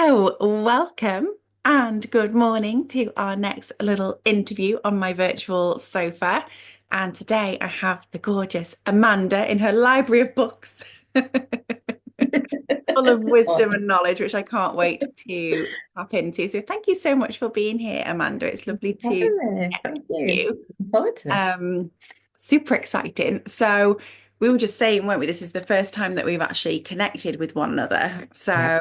So, welcome and good morning to our next little interview on my virtual sofa. And today I have the gorgeous Amanda in her library of books, full of wisdom Oh, and knowledge, which I can't wait to tap into. So, thank you so much for being here, Amanda. It's lovely to definitely. get Thank you. you. Looking forward to this. Um, Super exciting. So, we were just saying, weren't we? This is the first time that we've actually connected with one another. Yeah. So,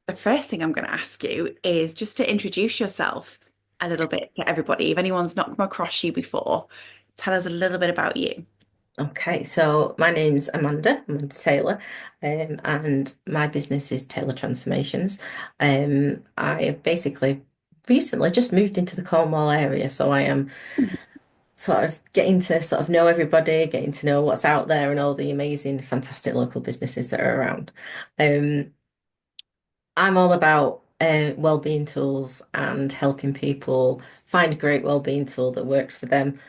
the first thing I'm going to ask you is just to introduce yourself a little bit to everybody. If anyone's not come across you before, tell us a little bit about you. Okay, so my name's Amanda Taylor, and my business is Taylor Transformations. I have basically recently just moved into the Cornwall area, so I am sort of getting to sort of know everybody, getting to know what's out there and all the amazing, fantastic local businesses that are around. Um, I'm all about well-being tools and helping people find a great well-being tool that works for them.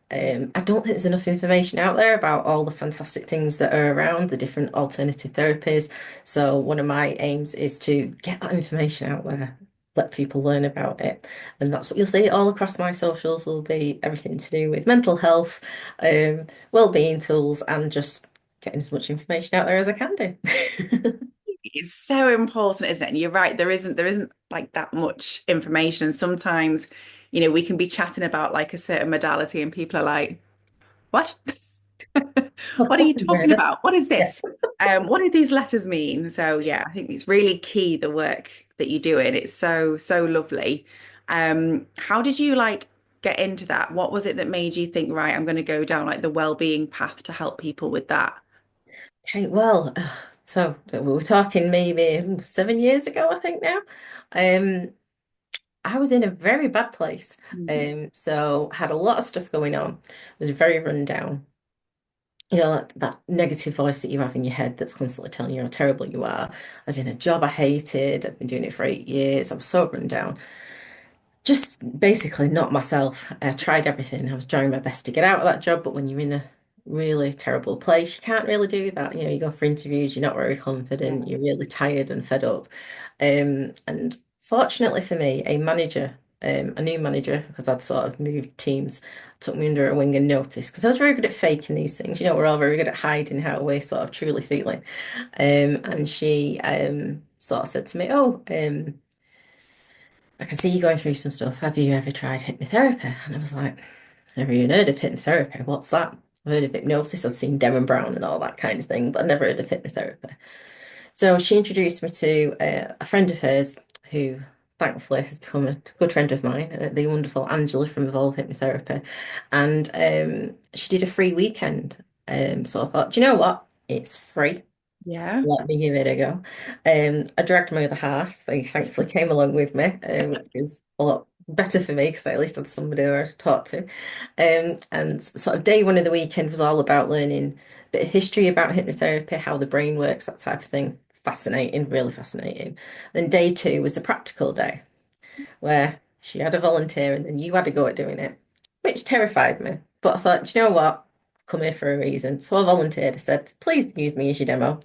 I don't think there's enough information out there about all the fantastic things that are around, the different alternative therapies. So one of my aims is to get that information out there, let people learn about it. And that's what you'll see all across my socials will be everything to do with mental health, well-being tools, and just getting as much information out there as I can do. It's so important, isn't it? And you're right, there isn't like that much information. And sometimes, we can be chatting about like a certain modality and people are like, what? What are you talking about? What is Yeah. this? What do these letters mean? So yeah, I think it's really key the work that you do it. It's so, so lovely. How did you like get into that? What was it that made you think, right, I'm going to go down like the well-being path to help people with that? Okay, well, so we were talking maybe 7 years ago, I think now. Um, I was in a very bad place. Mm. So had a lot of stuff going on. Was very run down. You know, that negative voice that you have in your head that's constantly telling you how terrible you are. I was in a job I hated. I've been doing it for 8 years. I was so run down. Just basically not myself. I tried everything. I was trying my best to get out of that job, but when you're in a really terrible place, you can't really do that. You go for interviews, you're not very confident, you're really tired and fed up. And fortunately for me, a new manager, because I'd sort of moved teams, took me under a wing and noticed, because I was very good at faking these things. We're all very good at hiding how we're sort of truly feeling. And she sort of said to me, "Oh, I can see you going through some stuff. Have you ever tried hypnotherapy?" And I was like, never even heard of hypnotherapy. What's that? I've heard of hypnosis. I've seen Derren Brown and all that kind of thing, but I've never heard of hypnotherapy. So she introduced me to a friend of hers who thankfully has become a good friend of mine, the wonderful Angela from Evolve Hypnotherapy. And she did a free weekend. So I thought, do you know what? It's free. Yeah. Let me give it a go. I dragged my other half. He thankfully came along with me, which was a lot better for me because I at least had somebody there to talk to. And sort of day one of the weekend was all about learning a bit of history about hypnotherapy, how the brain works, that type of thing. Fascinating, really fascinating. Then day two was the practical day, where she had a volunteer and then you had to go at doing it, which terrified me. But I thought, "Do you know what? I've come here for a reason." So I volunteered. I said, "Please use me as your demo."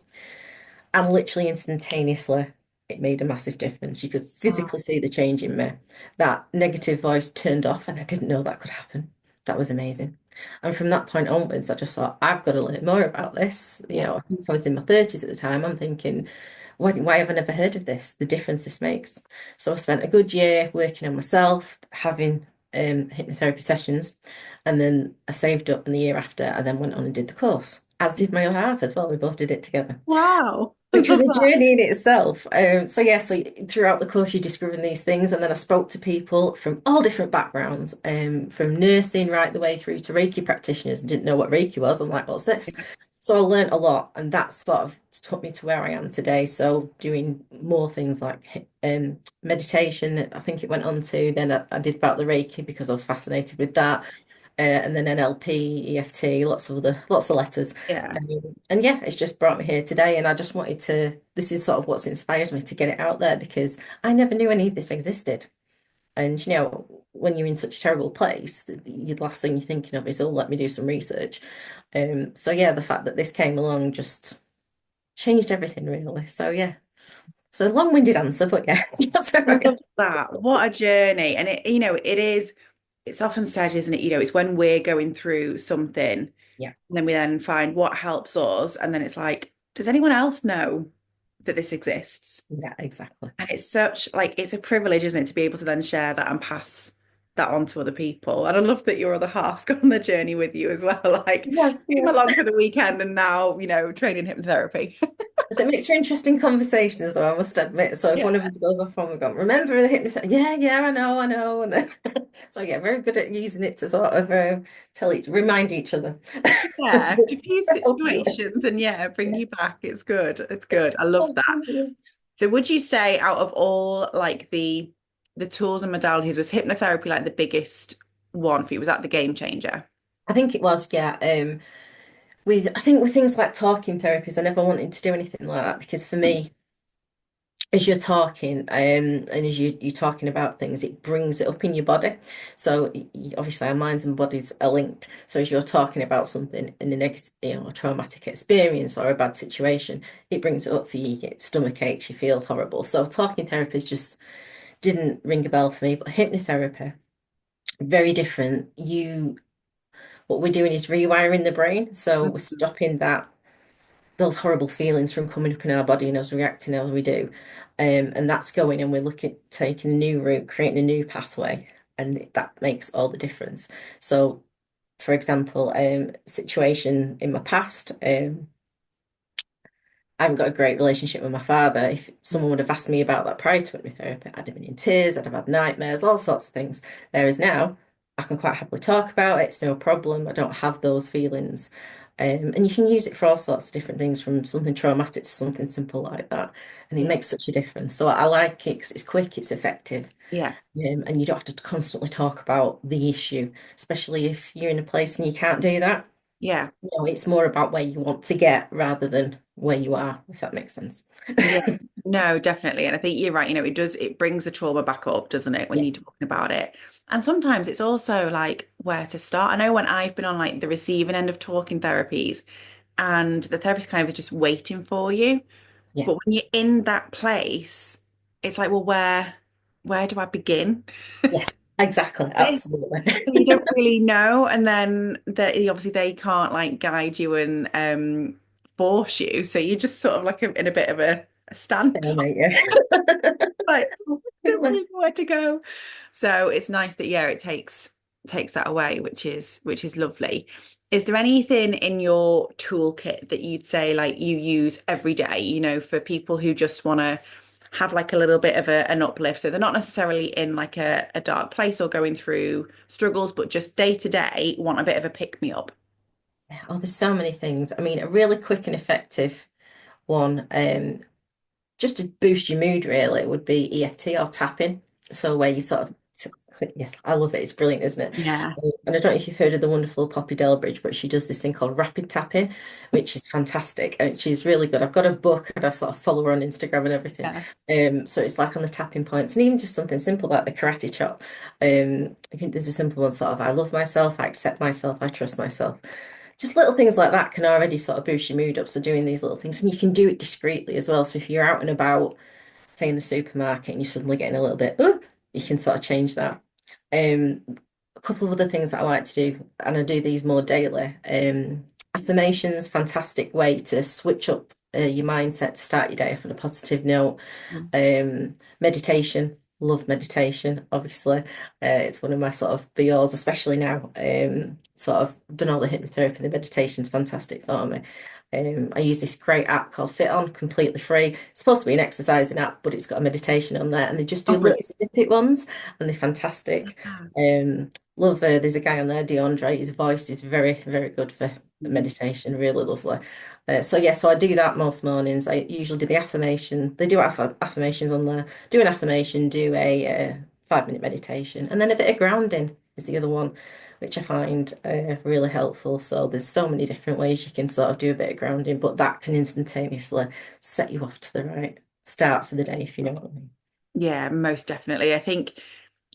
And literally instantaneously, it made a massive difference. You could Wow. physically see the change in me. That negative voice turned off, and I didn't know that could happen. That was amazing. And from that point onwards, I just thought, I've got to learn more about this. Yeah. I think I was in my 30s at the time. I'm thinking, why have I never heard of this? The difference this makes. So I spent a good year working on myself, having hypnotherapy sessions, and then I saved up in the year after, and then went on and did the course, as did my other half as well. We both did it together, Wow. I which was love a that. journey in itself. So yeah, so throughout the course, you're discovering these things, and then I spoke to people from all different backgrounds, from nursing right the way through to Reiki practitioners. Didn't know what Reiki was. I'm like, what's this? So I learned a lot, and that sort of took me to where I am today. So doing more things like meditation, I think it went on to. Then I did about the Reiki because I was fascinated with that, and then NLP, EFT, lots of letters. Yeah. And yeah, it's just brought me here today. And I just wanted to, this is sort of what's inspired me to get it out there because I never knew any of this existed. And when you're in such a terrible place, the last thing you're thinking of is, oh, let me do some research. So yeah, the fact that this came along just changed everything really. So yeah, So long-winded answer, but yeah, that's all I right. love that. What a journey. And it is, it's often said, isn't it? It's when we're going through something, and Yeah, then we then find what helps us. And then it's like, does anyone else know that this exists? yeah, exactly. And it's such like it's a privilege, isn't it, to be able to then share that and pass that on to other people. And I love that your other half's gone on the journey with you as well. Like Yes, came yes. along for the weekend and now, training hypnotherapy. So it makes for interesting conversations, though, I must admit. So if Yeah. one of us goes off on, we go, remember the hypnotherapy? Yeah, yeah, I know. And then, so yeah, very good at using it to sort of remind each other. Yeah, diffuse Help you. situations and yeah, bring Yeah. you back. It's good. It's good. I love that. Absolutely. So would you say out of all like the tools and modalities was hypnotherapy like the biggest one for you? Was that the game changer? I think it was, yeah. I think with things like talking therapies, I never wanted to do anything like that because for me, as you're talking, and as you're talking about things, it brings it up in your body. So obviously, our minds and bodies are linked. So as you're talking about something in a negative, a traumatic experience or a bad situation, it brings it up for you. You get stomach aches, you feel horrible. So talking therapies just didn't ring a bell for me. But hypnotherapy, very different. What we're doing is rewiring the brain. So we're Mhm. stopping those horrible feelings from coming up in our body and us reacting as we do. And that's going and we're looking at taking a new route, creating a new pathway, and that makes all the difference. So, for example, situation in my past, I haven't got a great relationship with my father. If someone would have asked me about that prior to hypnotherapy, I'd have been in tears, I'd have had nightmares, all sorts of things. Whereas now, I can quite happily talk about it. It's no problem. I don't have those feelings. And you can use it for all sorts of different things, from something traumatic to something simple like that. And it Yeah. makes such a difference. So I like it because it's quick, it's effective, Yeah. and you don't have to constantly talk about the issue, especially if you're in a place and you can't do that. Yeah. It's more about where you want to get rather than where you are, if that makes sense. Yeah. No, definitely. And I think you're right. It brings the trauma back up, doesn't it, when Yeah. you're talking about it? And sometimes it's also like where to start. I know when I've been on like the receiving end of talking therapies and the therapist kind of is just waiting for you. Yeah. But when you're in that place, it's like, well, where do I begin? Yes, exactly. Absolutely. You don't really know, and then obviously they can't like guide you and force you, so you're just sort of like in a bit of a standoff, Mate, yeah. like I don't really know where to go. So it's nice that yeah, it takes that away, which is lovely. Is there anything in your toolkit that you'd say like you use every day, for people who just want to have like a little bit of an uplift? So they're not necessarily in like a dark place or going through struggles, but just day to day want a bit of a pick me up. Oh, there's so many things. I mean, a really quick and effective one, just to boost your mood, really, would be EFT or tapping. So where you sort of, yeah, I love it. It's brilliant, isn't it? Yeah. And I don't know if you've heard of the wonderful Poppy Delbridge, but she does this thing called rapid tapping, which is fantastic and she's really good. I've got a book and I sort of follow her on Instagram and everything. Yeah. So it's like on the tapping points and even just something simple like the karate chop. I think there's a simple one sort of I love myself, I accept myself, I trust myself. Just little things like that can already sort of boost your mood up. So doing these little things, and you can do it discreetly as well. So if you're out and about, say in the supermarket, and you're suddenly getting a little bit, you can sort of change that. Um, a couple of other things that I like to do, and I do these more daily. Affirmations, fantastic way to switch up your mindset to start your day off on a positive note. Meditation, love meditation, obviously. It's one of my sort of be-alls, especially now. Sort of done all the hypnotherapy, the meditation's fantastic for me. I use this great app called Fit On, completely free. It's supposed to be an exercising app, but it's got a meditation on there, and they just Oh, do little brilliant. snippet ones, and they're fantastic. Ah. Love. There's a guy on there, DeAndre. His voice is very, very good for Mm. meditation. Really lovely. So yeah, so I do that most mornings. I usually do the affirmation. They do affirmations on there. Do an affirmation, do a 5 minute meditation, and then a bit of grounding is the other one, which I find really helpful. So there's so many different ways you can sort of do a bit of grounding, but that can instantaneously set you off to the right start for the day, if you know what I mean. Yeah, most definitely. I think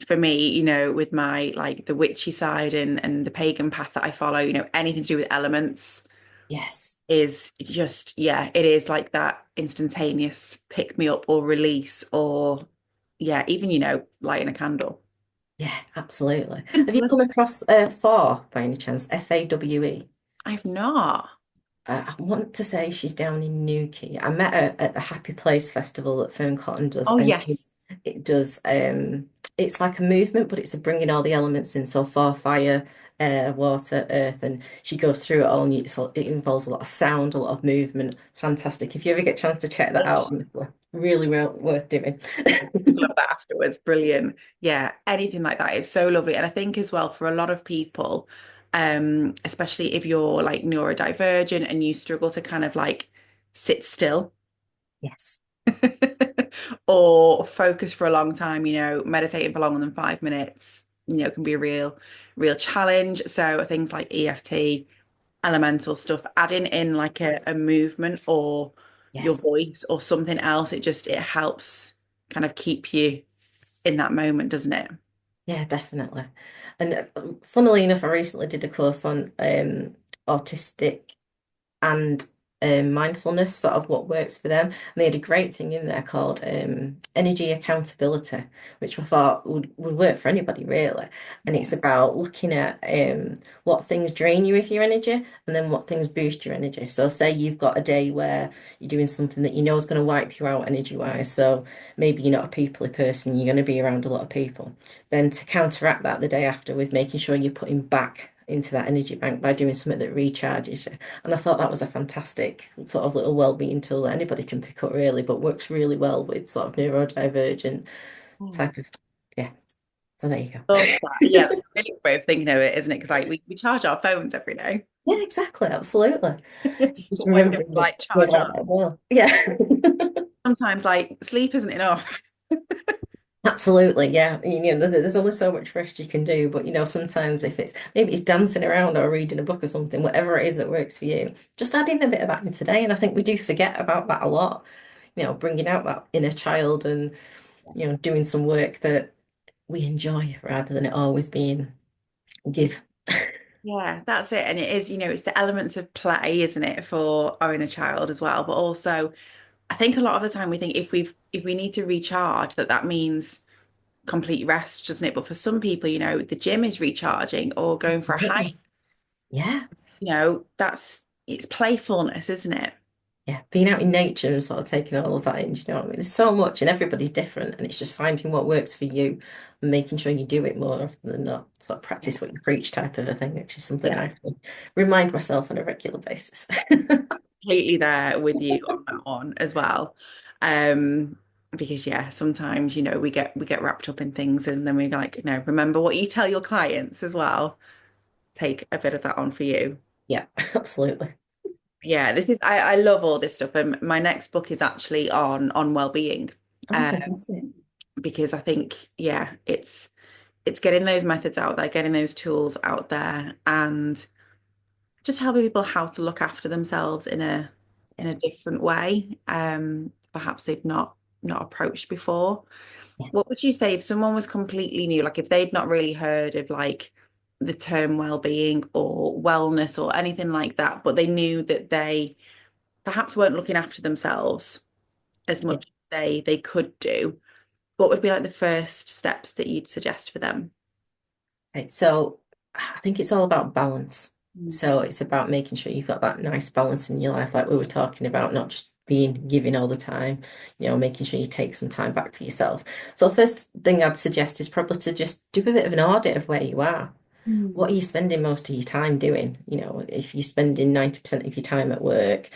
for me, with my like the witchy side and the pagan path that I follow, anything to do with elements, Yes. is just, yeah, it is like that instantaneous pick me up or release, or yeah, even, lighting a candle. Yeah, absolutely. Have you Simple, isn't come it? across FAWE by any chance? FAWE. I've not. I want to say she's down in Newquay. I met her at the Happy Place Festival that Fern Cotton does, Oh, and yes. it does. It's like a movement, but it's a bringing all the elements in. So fire, air, water, earth, and she goes through it all, and it involves a lot of sound, a lot of movement. Fantastic. If you ever get a chance to check that out, honestly, really well worth doing. Love that afterwards. Brilliant. Yeah, anything like that is so lovely. And I think as well for a lot of people, especially if you're like neurodivergent and you struggle to kind of like sit still Yes. or focus for a long time, meditating for longer than 5 minutes, can be a real challenge. So things like EFT, elemental stuff, adding in like a movement or your Yes. voice or something else, it helps kind of keep you in that moment, doesn't it? Yeah, definitely. And funnily enough, I recently did a course on autistic and mindfulness, sort of what works for them. And they had a great thing in there called energy accountability, which I thought would work for anybody really. And Yeah. it's about looking at what things drain you of your energy and then what things boost your energy. So say you've got a day where you're doing something that you know is going to wipe you out energy wise. So maybe you're not a peoply person, you're going to be around a lot of people. Then to counteract that the day after with making sure you're putting back into that energy bank by doing something that recharges you. And I thought that was a fantastic sort of little well-being tool that anybody can pick up really, but works really well with sort of neurodivergent Mm. type of, yeah. So there you Love that. Yeah, go. that's a really good way of thinking of it, isn't it? Because like we charge our phones every day. Yeah, exactly, absolutely. Just Why wouldn't remembering we that like think charge about up? that as well. Yeah. Sometimes like sleep isn't enough. Absolutely, yeah. There's only so much rest you can do, but sometimes if it's maybe it's dancing around or reading a book or something, whatever it is that works for you, just add in a bit of that in today. And I think we do forget about that a lot. Bringing out that inner child and doing some work that we enjoy rather than it always being give. Yeah, that's it. And it is, it's the elements of play, isn't it, for our inner child as well. But also, I think a lot of the time we think if we need to recharge, that means complete rest, doesn't it? But for some people, the gym is recharging or going for a hike, Yeah. that's it's playfulness, isn't it? Yeah, being out in nature and sort of taking all of that in, you know what I mean? There's so much and everybody's different and it's just finding what works for you and making sure you do it more often than not. Sort of Yeah. practice what you preach type of a thing, which is something Yeah. I remind myself on a regular basis. Completely there with you on that one as well. Um, because yeah, sometimes, we get wrapped up in things and then we're like, no, remember what you tell your clients as well. Take a bit of that on for you. Yeah, absolutely. Yeah, I love all this stuff. And my next book is actually on well-being. Oh, fantastic. Because I think, yeah, it's getting those methods out there, getting those tools out there, and just helping people how to look after themselves in a different way. Perhaps they've not approached before. Yeah. What would you say if someone was completely new, like if they'd not really heard of like the term well-being or wellness or anything like that, but they knew that they perhaps weren't looking after themselves as Yeah. much as they could do, what would be like the first steps that you'd suggest for them? Right. So I think it's all about balance. Mm. So it's about making sure you've got that nice balance in your life, like we were talking about, not just being giving all the time, making sure you take some time back for yourself. So first thing I'd suggest is probably to just do a bit of an audit of where you are. What Mm. are you spending most of your time doing? If you're spending 90% of your time at work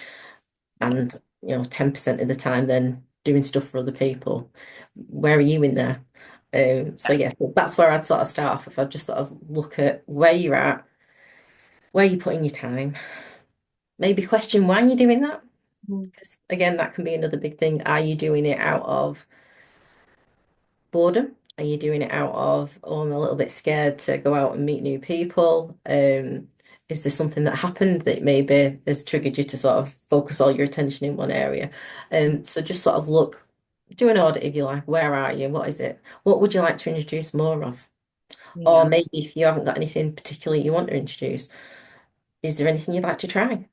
Yeah. and 10% of the time then doing stuff for other people, where are you in there? So Yeah. yeah, so that's where I'd sort of start off if I just sort of look at where you're at, where you're putting your time, maybe question why you're doing that. Mm. Because again, that can be another big thing. Are you doing it out of boredom? Are you doing it out of, oh, I'm a little bit scared to go out and meet new people? Is there something that happened that maybe has triggered you to sort of focus all your attention in one area? So just sort of look, do an audit if you like. Where are you? What is it? What would you like to introduce more of? Or Yeah. maybe if you haven't got anything particularly you want to introduce, is there anything you'd like to try?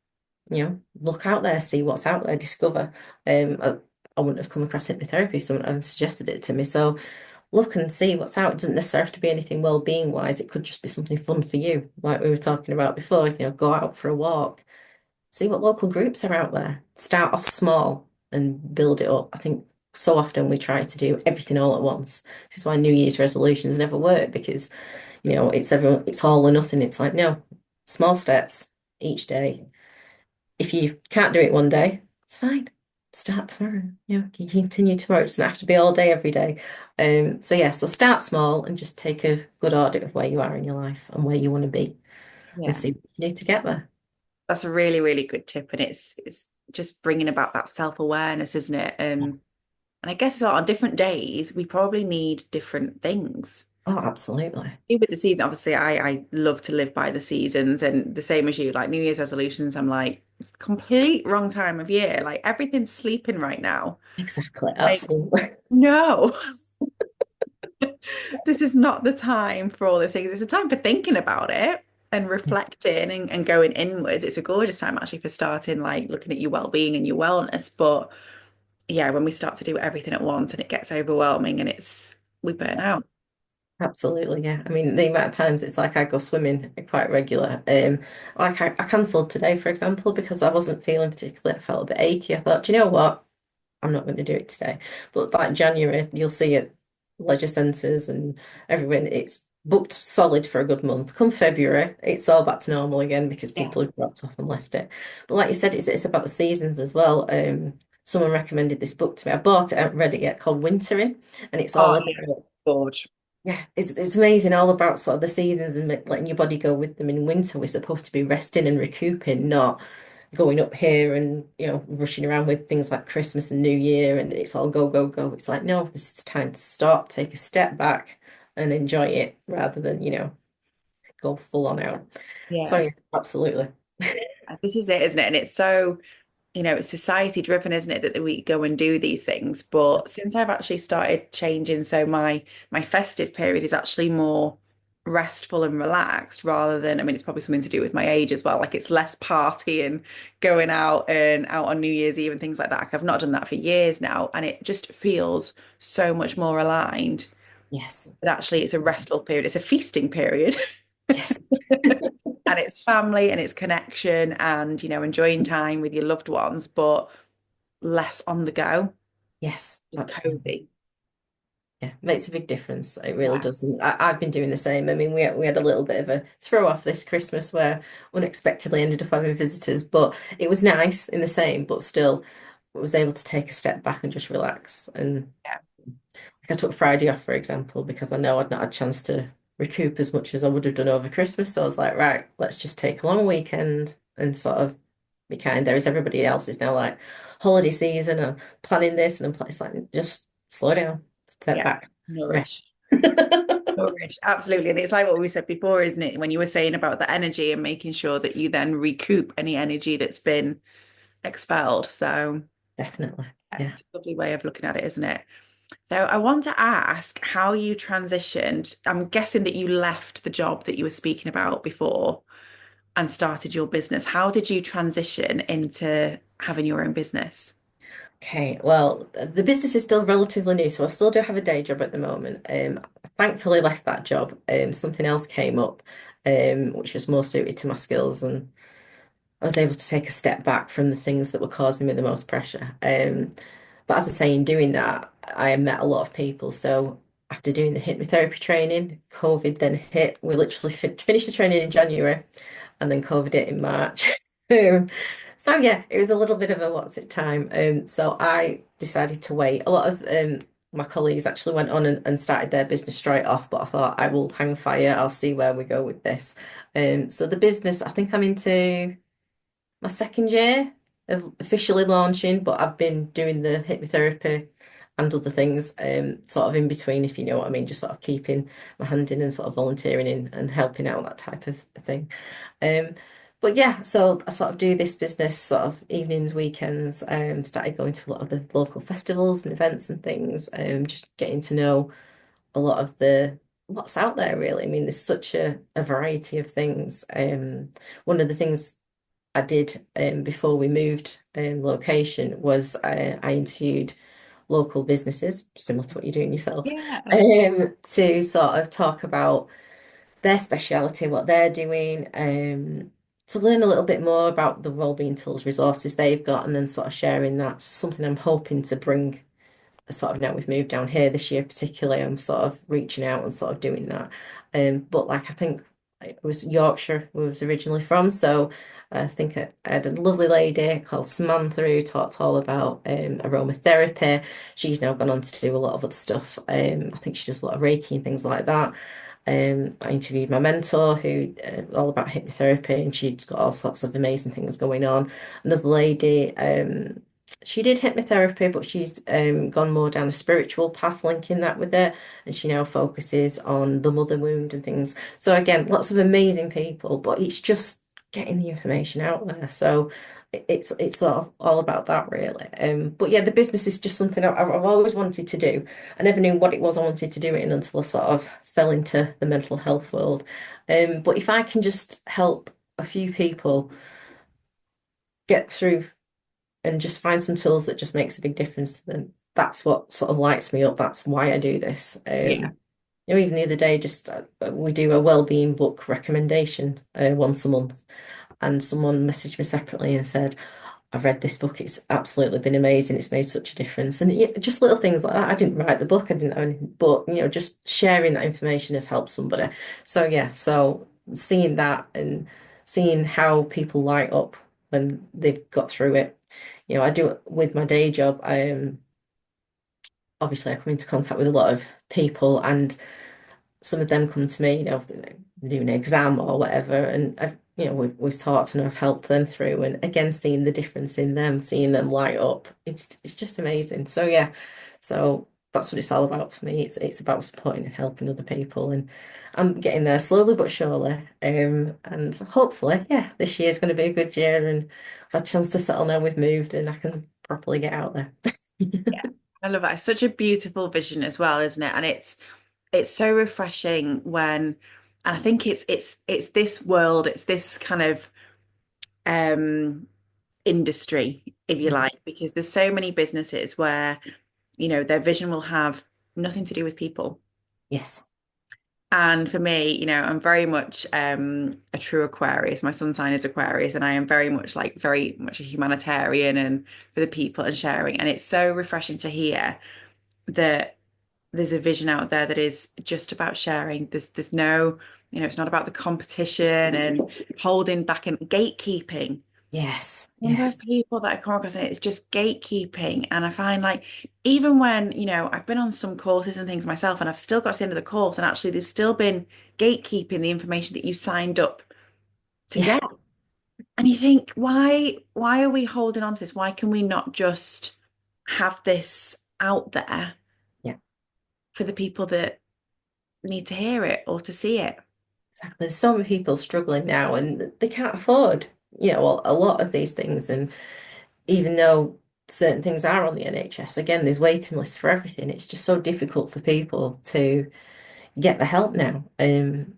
look out there, see what's out there, discover. I wouldn't have come across hypnotherapy if someone had suggested it to me. So look and see what's out. It doesn't necessarily have to be anything well-being wise. It could just be something fun for you, like we were talking about before. Go out for a walk, see what local groups are out there. Start off small and build it up. I think so often we try to do everything all at once. This is why New Year's resolutions never work because, it's all or nothing. It's like, no, small steps each day. If you can't do it one day, it's fine. Start tomorrow. You continue tomorrow. It doesn't have to be all day every day. So start small and just take a good audit of where you are in your life and where you want to be and Yeah. see what you need to get there. That's a really, really good tip. And it's just bringing about that self-awareness, isn't it? And I guess on different days, we probably need different things. Oh, absolutely. With the season, obviously, I love to live by the seasons, and the same as you, like New Year's resolutions, I'm like, it's complete wrong time of year. Like everything's sleeping right now. Exactly. Like, Absolutely. no, this is not the time for all those things. It's a time for thinking about it and reflecting and going inwards. It's a gorgeous time actually for starting, like looking at your well-being and your wellness. But yeah, when we start to do everything at once and it gets overwhelming and we burn out. Absolutely, yeah. I mean, the amount of times it's like I go swimming quite regular. Like I cancelled today, for example, because I wasn't feeling particularly, I felt a bit achy. I thought, do you know what? I'm not going to do it today. But like January, you'll see at leisure centres and everywhere, it's booked solid for a good month. Come February, it's all back to normal again because Yeah. people have dropped off and left it. But like you said, it's about the seasons as well. Someone recommended this book to me. I bought it, I haven't read it yet, called Wintering, and it's Oh, all yeah. about Gorge. yeah, it's amazing all about sort of the seasons and letting your body go with them. In winter, we're supposed to be resting and recouping, not going up here and rushing around with things like Christmas and New Year and it's all go, go, go. It's like, no, this is time to stop, take a step back and enjoy it rather than, go full on out. So Yeah. yeah, absolutely. This is it, isn't it? And it's so, it's society driven, isn't it, that we go and do these things. But since I've actually started changing, so my festive period is actually more restful and relaxed rather than, I mean, it's probably something to do with my age as well. Like it's less party and going out and out on New Year's Eve and things like that. Like I've not done that for years now, and it just feels so much more aligned. Yes. But actually, it's a restful period. It's a feasting period. Yes. And it's family and it's connection and enjoying time with your loved ones, but less on the go. Yes, It's absolutely. cozy. Yeah, makes a big difference. It really Yeah. does. And I've been doing the same. I mean, we had a little bit of a throw off this Christmas where unexpectedly ended up having visitors, but it was nice in the same, but still was able to take a step back and just relax. And Yeah. like I took Friday off, for example, because I know I'd not had a chance to recoup as much as I would have done over Christmas. So I was like, right, let's just take a long weekend and sort of be kind. There is everybody else is now like holiday season. I'm planning this and it's like just slow down, step Yeah. back, Nourish. rest. Nourish. Absolutely. And it's like what we said before, isn't it? When you were saying about the energy and making sure that you then recoup any energy that's been expelled. So Definitely. yeah, Yeah. it's a lovely way of looking at it, isn't it? So I want to ask how you transitioned. I'm guessing that you left the job that you were speaking about before and started your business. How did you transition into having your own business? Okay. Well, the business is still relatively new, so I still do have a day job at the moment. I thankfully left that job. Something else came up, which was more suited to my skills and I was able to take a step back from the things that were causing me the most pressure. But as I say, in doing that, I met a lot of people. So after doing the hypnotherapy training, COVID then hit. We literally finished the training in January, and then COVID hit in March. Um, so yeah, it was a little bit of a what's it time. So I decided to wait. A lot of my colleagues actually went on and started their business straight off, but I thought I will hang fire. I'll see where we go with this. So the business, I think I'm into my second year of officially launching, but I've been doing the hypnotherapy and other things, sort of in between, if you know what I mean, just sort of keeping my hand in and sort of volunteering in and helping out that type of thing. Um, but yeah, so I sort of do this business sort of evenings, weekends, started going to a lot of the local festivals and events and things, just getting to know a lot of the what's out there really. I mean, there's such a variety of things. One of the things I did before we moved location was I interviewed local businesses, similar to what you're doing yourself, Yeah. to sort of talk about their speciality, what they're doing, to learn a little bit more about the wellbeing tools, resources they've got, and then sort of sharing that. Something I'm hoping to bring sort of now we've moved down here this year particularly, I'm sort of reaching out and sort of doing that. But like I think it was Yorkshire we was originally from, so I think I had a lovely lady called Samantha who talked all about aromatherapy. She's now gone on to do a lot of other stuff. I think she does a lot of Reiki and things like that. I interviewed my mentor who all about hypnotherapy, and she's got all sorts of amazing things going on. Another lady, she did hypnotherapy, but she's gone more down a spiritual path, linking that with it, and she now focuses on the mother wound and things. So again, lots of amazing people, but it's just getting the information out there. So it's sort of all about that really. But yeah, the business is just something I've always wanted to do. I never knew what it was I wanted to do it in until I sort of fell into the mental health world. But if I can just help a few people get through and just find some tools that just makes a big difference to them, that's what sort of lights me up. That's why I do this. Yeah. Even the other day, just we do a well-being book recommendation once a month, and someone messaged me separately and said, I've read this book. It's absolutely been amazing. It's made such a difference. And yeah, just little things like that. I didn't write the book. I didn't know anything, but just sharing that information has helped somebody. So yeah, so seeing that and seeing how people light up when they've got through it. I do it with my day job. Obviously I come into contact with a lot of people, and some of them come to me, if they're doing an exam or whatever, and we've talked and I've helped them through, and again seeing the difference in them, seeing them light up, it's just amazing. So yeah, so that's what it's all about for me. It's about supporting and helping other people, and I'm getting there slowly but surely. And hopefully, yeah, this year's going to be a good year, and I've had a chance to settle now. We've moved, and I can properly get out there. Yeah. I love that. It's such a beautiful vision as well, isn't it? And it's so refreshing when, and I think it's this world, it's this kind of um industry, if you like, because there's so many businesses where, their vision will have nothing to do with people. Yes. And for me, I'm very much a true Aquarius. My sun sign is Aquarius, and I am very much very much a humanitarian and for the people and sharing. And it's so refreshing to hear that there's a vision out there that is just about sharing. There's no, it's not about the competition and holding back and gatekeeping. Yes. Number Yes. of people that I come across, and it's just gatekeeping. And I find even when, I've been on some courses and things myself, and I've still got to the end of the course, and actually they've still been gatekeeping the information that you signed up to Yes. get. And you think, why are we holding on to this? Why can we not just have this out there Yeah. for the people that need to hear it or to see it? Exactly. There's so many people struggling now and they can't afford, a lot of these things. And even though certain things are on the NHS, again, there's waiting lists for everything. It's just so difficult for people to get the help now.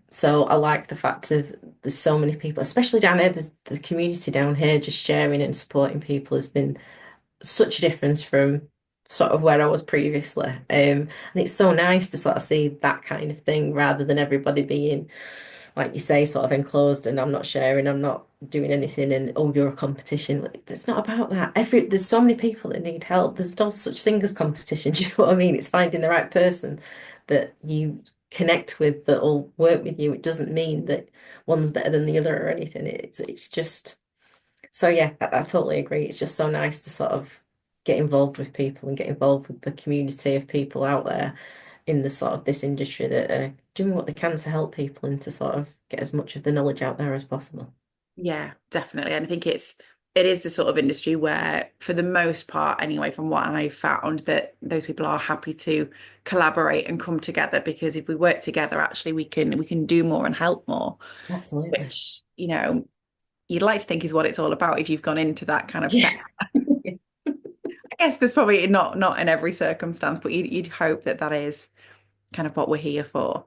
So I like the fact of there's so many people, especially down here, there's the community down here just sharing and supporting people has been such a difference from sort of where I was previously. And it's so nice to sort of see that kind of thing rather than everybody being like you say, sort of enclosed and I'm not sharing, I'm not doing anything and oh, you're a competition. It's not about that. There's so many people that need help. There's no such thing as competition. Do you know what I mean? It's finding the right person that you connect with that will work with you. It doesn't mean that one's better than the other or anything. It's just so yeah, I totally agree. It's just so nice to sort of get involved with people and get involved with the community of people out there in the sort of this industry that are doing what they can to help people and to sort of get as much of the knowledge out there as possible. Yeah, definitely. And I think it is the sort of industry where, for the most part, anyway, from what I found, that those people are happy to collaborate and come together because if we work together, actually we can do more and help more, Absolutely. which, you'd like to think is what it's all about if you've gone into that kind of Yeah. set. I guess there's probably not in every circumstance, but you'd hope that that is kind of what we're here for.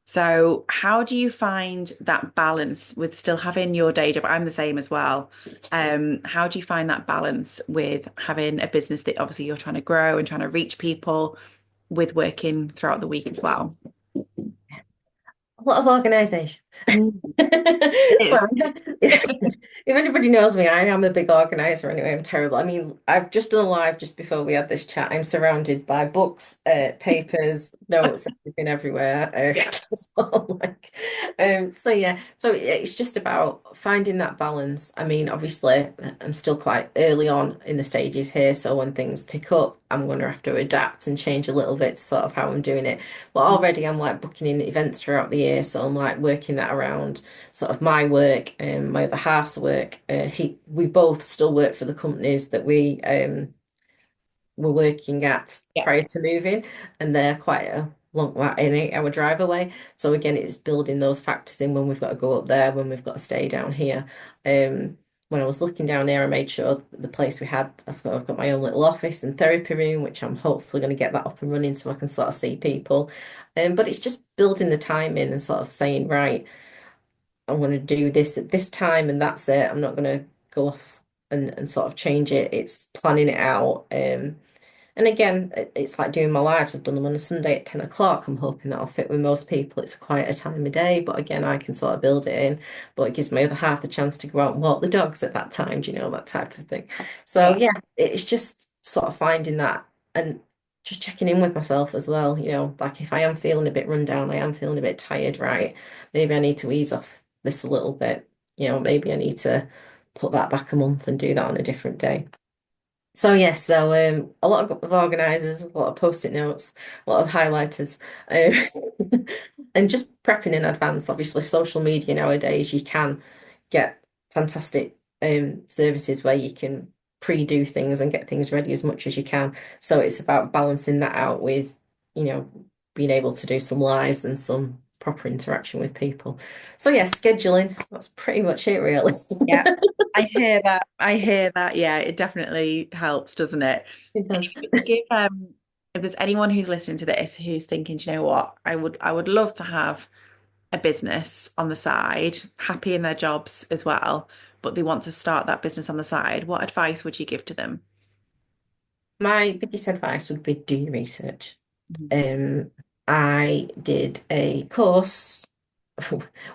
So, how do you find that balance with still having your day job? I'm the same as well. How do you find that balance with having a business that obviously you're trying to grow and trying to reach people with working throughout the week as well? A lot of organization. Mm, So, it if anybody knows me, I am a big organizer anyway. I'm terrible. I mean, I've just done a live just before we had this chat. I'm surrounded by books, papers, notes, everything everywhere. is. So, like, so yeah, so it's just about finding that balance. I mean, obviously, I'm still quite early on in the stages here, so when things pick up, I'm going to have to adapt and change a little bit to sort of how I'm doing it. But already, I'm like booking in events throughout the year, so I'm like working that around sort of my work and my other half's work. We both still work for the companies that we were working at Yeah. prior to moving, and they're quite a long, like an 8 hour drive away. So again, it's building those factors in when we've got to go up there, when we've got to stay down here. When I was looking down there, I made sure that the place we had, I've got my own little office and therapy room, which I'm hopefully going to get that up and running so I can sort of see people. But it's just building the time in and sort of saying, right, I want to do this at this time and that's it. I'm not going to go off and sort of change it. It's planning it out. And again, it's like doing my lives. I've done them on a Sunday at 10 o'clock. I'm hoping that'll fit with most people. It's a quieter time of day, but again, I can sort of build it in. But it gives my other half the chance to go out and walk the dogs at that time, do you know, that type of thing. So Yeah. yeah, it's just sort of finding that and just checking in with myself as well. You know, like if I am feeling a bit run down, I am feeling a bit tired, right? Maybe I need to ease off this a little bit. You know, maybe I need to put that back a month and do that on a different day. So yeah, so a lot of organizers, a lot of post-it notes, a lot of highlighters, and just prepping in advance. Obviously, social media nowadays, you can get fantastic services where you can pre-do things and get things ready as much as you can. So it's about balancing that out with, you know, being able to do some lives and some proper interaction with people. So yeah, scheduling, that's pretty much it really. Yeah. I hear that. I hear that. Yeah, it definitely helps, doesn't it? It If does. you could give if there's anyone who's listening to this who's thinking, "Do you know what? I would love to have a business on the side, happy in their jobs as well, but they want to start that business on the side," what advice would you give to them? My biggest advice would be do your research. Mhm. Um, I did a course,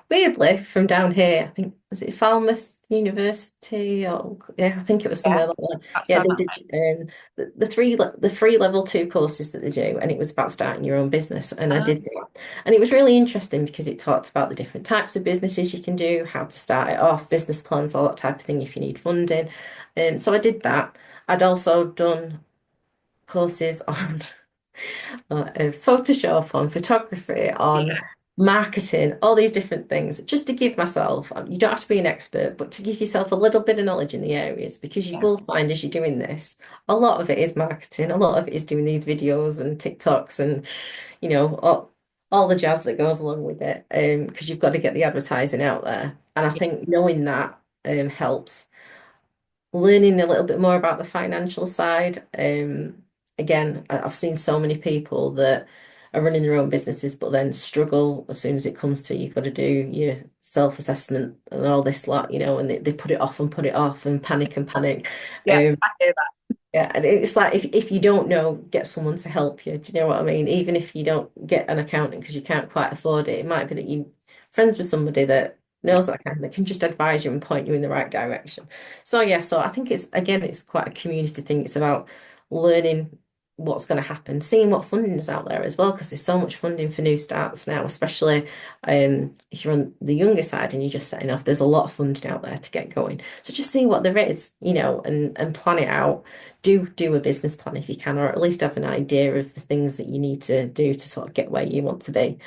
weirdly, from down here. I think was it Falmouth University or yeah, I think it was Yeah, somewhere like that. that's Yeah, done. they did the three level two courses that they do, and it was about starting your own business. And I Ah, did that, and it was really interesting because it talked about the different types of businesses you can do, how to start it off, business plans, all that type of thing if you need funding. So I did that. I'd also done courses on Photoshop, on photography, on yeah, marketing, all these different things, just to give myself, you don't have to be an expert, but to give yourself a little bit of knowledge in the areas, because you yeah, will find as you're doing this, a lot of it is marketing, a lot of it is doing these videos and TikToks and, you know, all the jazz that goes along with it, because you've got to get the advertising out there. And I yeah, think knowing that helps learning a little bit more about the financial side. Again, I've seen so many people that are running their own businesses, but then struggle as soon as it comes to you've got to do your self-assessment and all this lot, you know, and they put it off and put it off and panic and panic. yeah. Um, I hear that. yeah, and it's like if you don't know, get someone to help you. Do you know what I mean? Even if you don't get an accountant because you can't quite afford it, it might be that you friends with somebody that Yeah, knows that kind of that can just advise you and point you in the right direction. So yeah, so I think it's again it's quite a community thing. It's about learning what's going to happen, seeing what funding is out there as well, because there's so much funding for new starts now, especially if you're on the younger side and you're just setting off, there's a lot of funding out there to get going. So just see what there is, you know, and plan it out. Do a business plan if you can, or at least have an idea of the things that you need to do to sort of get where you want to be.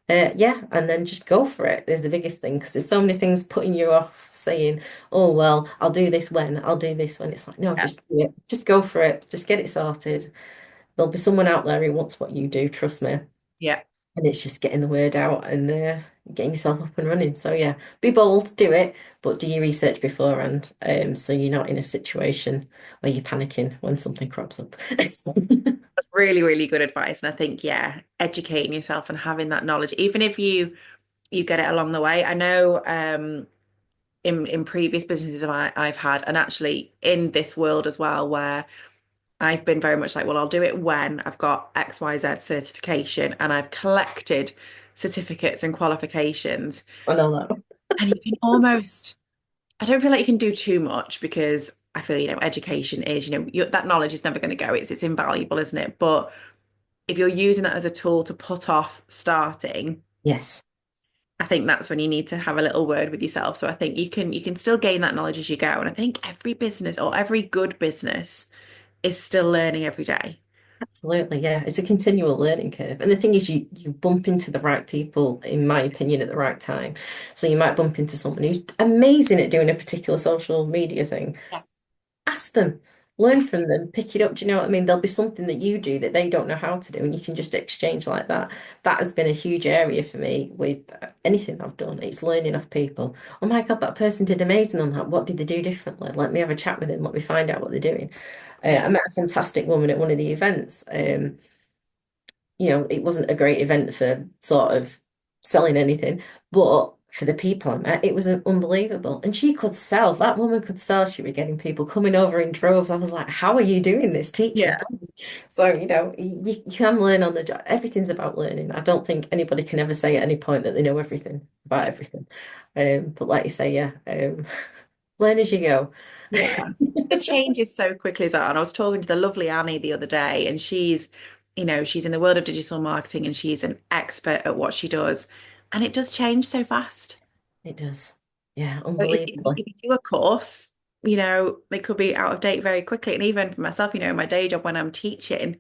Yeah, and then just go for it is the biggest thing because there's so many things putting you off saying, oh, well, I'll do this when. It's like, no, yeah, just do it. Just go for it. Just get it sorted. There'll be someone out there who wants what you do, trust me. yeah. And it's just getting the word out and getting yourself up and running. So yeah, be bold, do it, but do your research beforehand, so you're not in a situation where you're panicking when something crops up. That's really, really good advice. And I think, yeah, educating yourself and having that knowledge, even if you get it along the way. I know in previous businesses I've had, and actually in this world as well, where I've been very much like, well, I'll do it when I've got XYZ certification and I've collected certificates and qualifications. I know that. And you can almost, I don't feel like you can do too much because I feel, education is, that knowledge is never going to go. It's invaluable, isn't it? But if you're using that as a tool to put off starting, Yes, I think that's when you need to have a little word with yourself. So I think you can still gain that knowledge as you go. And I think every business or every good business is still learning every day. absolutely. Yeah, it's a continual learning curve. And the thing is, you bump into the right people, in my opinion, at the right time. So you might bump into someone who's amazing at doing a particular social media thing. Yeah. Ask them, learn from them, pick it up. Do you know what I mean? There'll be something that you do that they don't know how to do, and you can just exchange like that. That has been a huge area for me with anything I've done. It's learning off people. Oh my God, that person did amazing on that. What did they do differently? Let me have a chat with them. Let me find out what they're doing. Yeah. I met a fantastic woman at one of the events. It wasn't a great event for sort of selling anything, but for the people I met, it was unbelievable. And she could sell. That woman could sell. She was getting people coming over in droves. I was like, how are you doing this? Teach me, Yeah. please. So, you can learn on the job. Everything's about learning. I don't think anybody can ever say at any point that they know everything about everything. But like you say, yeah, learn as you go. Yeah. It changes so quickly as well. And I was talking to the lovely Annie the other day, and she's in the world of digital marketing and she's an expert at what she does. And it does change so fast. It does. Yeah, So if unbelievably. you do a course, they could be out of date very quickly. And even for myself, in my day job when I'm teaching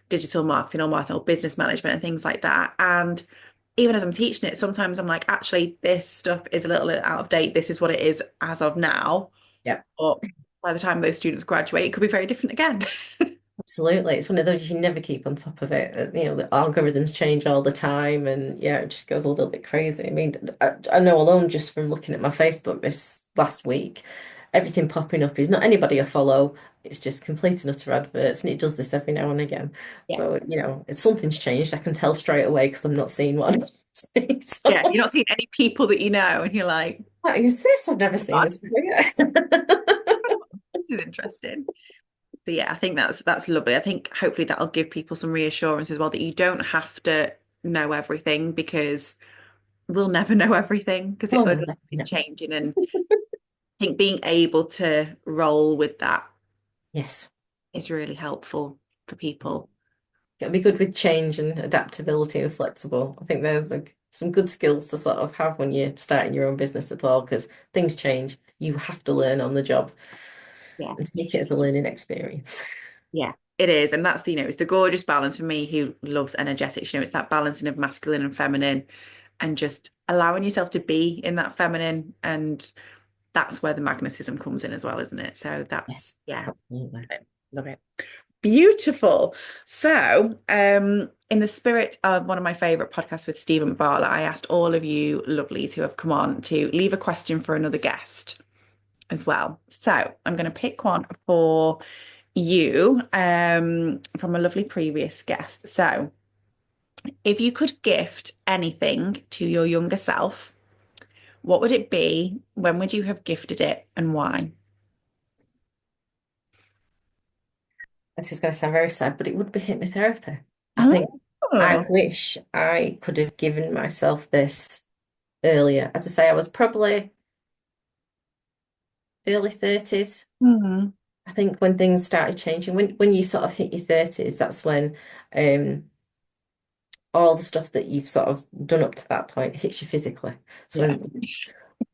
digital marketing or business management and things like that. And even as I'm teaching it, sometimes I'm like, actually, this stuff is a little bit out of date. This is what it is as of now. Yeah. But by the time those students graduate, it could be very different again. Absolutely. It's one of those you can never keep on top of it. The algorithms change all the time and yeah, it just goes a little bit crazy. I mean, I know alone just from looking at my Facebook this last week, everything popping up is not anybody I follow. It's just complete and utter adverts and it does this every now and again. Yeah. So, it's something's changed. I can tell straight away because I'm not seeing what I'm seeing. Yeah. So, You're not seeing any people that you know, and you're like, what is this? I've never seen "God, this before. this is interesting." So yeah, I think that's lovely. I think hopefully that'll give people some reassurance as well that you don't have to know everything because we'll never know everything because it Oh, was no, always no. changing. And I think being able to roll with that Yes. is really helpful for people. It'll be good with change and adaptability and flexible. I think there's some good skills to sort of have when you're starting your own business at all, because things change. You have to learn on the job Yeah. and take it as a learning experience. Yeah, it is. And that's, it's the gorgeous balance for me who loves energetics. It's that balancing of masculine and feminine and just allowing yourself to be in that feminine. And that's where the magnetism comes in as well, isn't it? So Yeah, that's, yeah, absolutely. love it. Beautiful. So, in the spirit of one of my favorite podcasts with Stephen Bartlett, I asked all of you lovelies who have come on to leave a question for another guest as well. So, I'm going to pick one for you from a lovely previous guest. So, if you could gift anything to your younger self, what would it be? When would you have gifted it and why? This is going to sound very sad, but it would be hypnotherapy. I think I Oh, wish I could have given myself this earlier. As I say, I was probably early 30s. hmm. I think when things started changing, when you sort of hit your 30s, that's when um all the stuff that you've sort of done up to that point hits you physically. So Yeah. when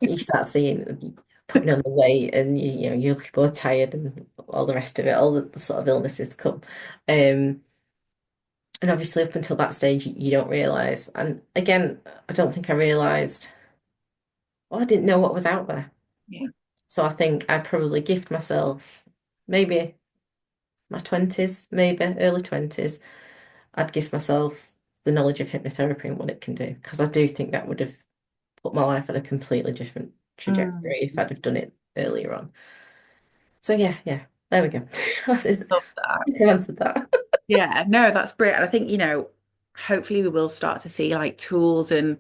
you start seeing putting on the weight and you look both tired and all the rest of it, all the sort of illnesses come. And obviously up until that stage you don't realise. And again, I don't think I realised, well, I didn't know what was out there. Yeah. So I think I probably gift myself maybe my 20s, maybe early 20s. I'd give myself the knowledge of hypnotherapy and what it can do, because I do think that would have put my life on a completely different Mm. trajectory if I'd have done it earlier on. So yeah, yeah, there we go. That is, Love that. I answered that. Yeah, no, that's brilliant. And I think, hopefully we will start to see like tools and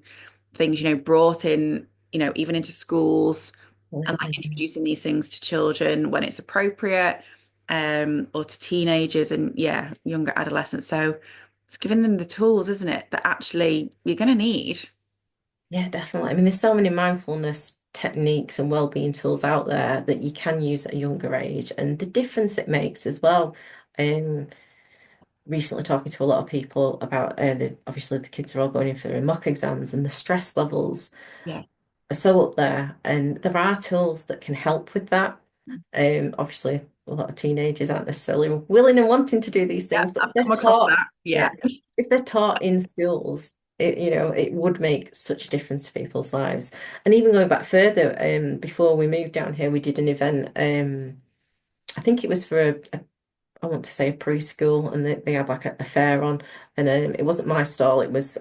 things, brought in, even into schools and like introducing these things to children when it's appropriate, or to teenagers and yeah, younger adolescents. So it's giving them the tools, isn't it, that actually you're going to need. Yeah, definitely. I mean, there's so many mindfulness techniques and well-being tools out there that you can use at a younger age, and the difference it makes as well. Um, Recently talking to a lot of people about obviously the kids are all going in for their mock exams, and the stress levels Yeah. are so up there, and there are tools that can help with that. Obviously, a lot of teenagers aren't necessarily willing and wanting to do these Yeah, things, but if I've they're come across taught, that. yeah, Yeah. if they're taught in schools, it would make such a difference to people's lives. And even going back further, before we moved down here, we did an event. I think it was for I want to say a preschool, and they had like a fair on, and it wasn't my stall, it was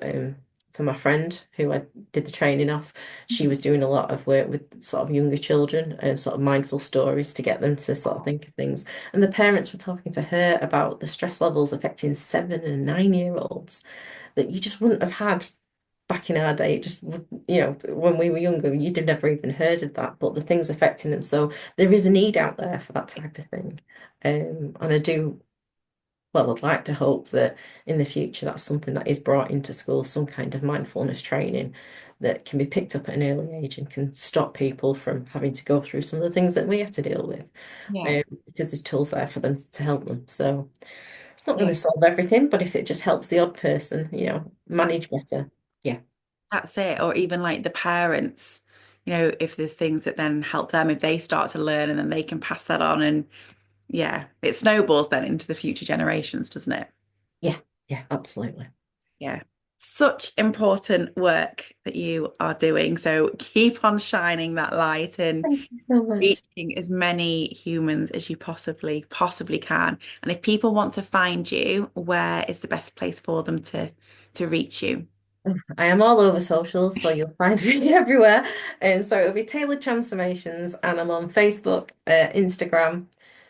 for my friend who I did the training off. She was doing a lot of work with sort of younger children and sort of mindful stories to get them to sort of think of things. And the parents were talking to her about the stress levels affecting 7 and 9 year olds that you just wouldn't have had back in our day. It just, when we were younger, you'd have never even heard of that, but the things affecting them. So there is a need out there for that type of thing. And I do, well, I'd like to hope that in the future that's something that is brought into schools, some kind of mindfulness training that can be picked up at an early age and can stop people from having to go through some of the things that we have to deal with, Yeah. because there's tools there for them to help them. So it's not going Yeah. to solve everything, but if it just helps the odd person, manage better. Yeah. That's it. Or even like the parents, if there's things that then help them, if they start to learn and then they can pass that on. And yeah, it snowballs then into the future generations, doesn't it? Yeah. Yeah, absolutely. Yeah. Such important work that you are doing. So keep on shining that light and Thank you so much. reaching as many humans as you possibly can. And if people want to find you, where is the best place for them to reach you? I am all over socials, so you'll find me everywhere. So it'll be Tailored Transformations, and I'm on Facebook, Instagram,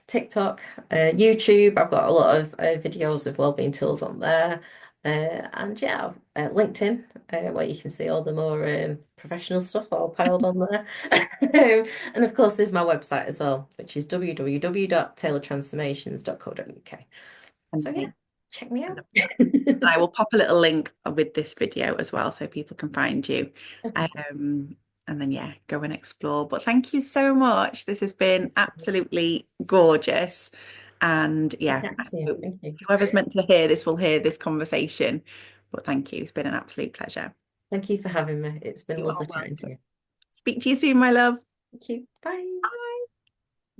TikTok, YouTube. I've got a lot of videos of wellbeing tools on there. And yeah, LinkedIn, where you can see all the more professional stuff all piled on there. And of course, there's my website as well, which is www.tailoredtransformations.co.uk. So yeah, Amazing. check me out. I will pop a little link with this video as well so people can find you. Awesome. Um, and then, yeah, go and explore. But thank you so much. This has been absolutely gorgeous. And yeah, I Thank you. hope Thank you. whoever's meant to hear this will hear this conversation. But thank you. It's been an absolute pleasure. Thank you for having me. It's been You are lovely chatting to welcome. you. Speak to you soon, my love. Thank you. Bye.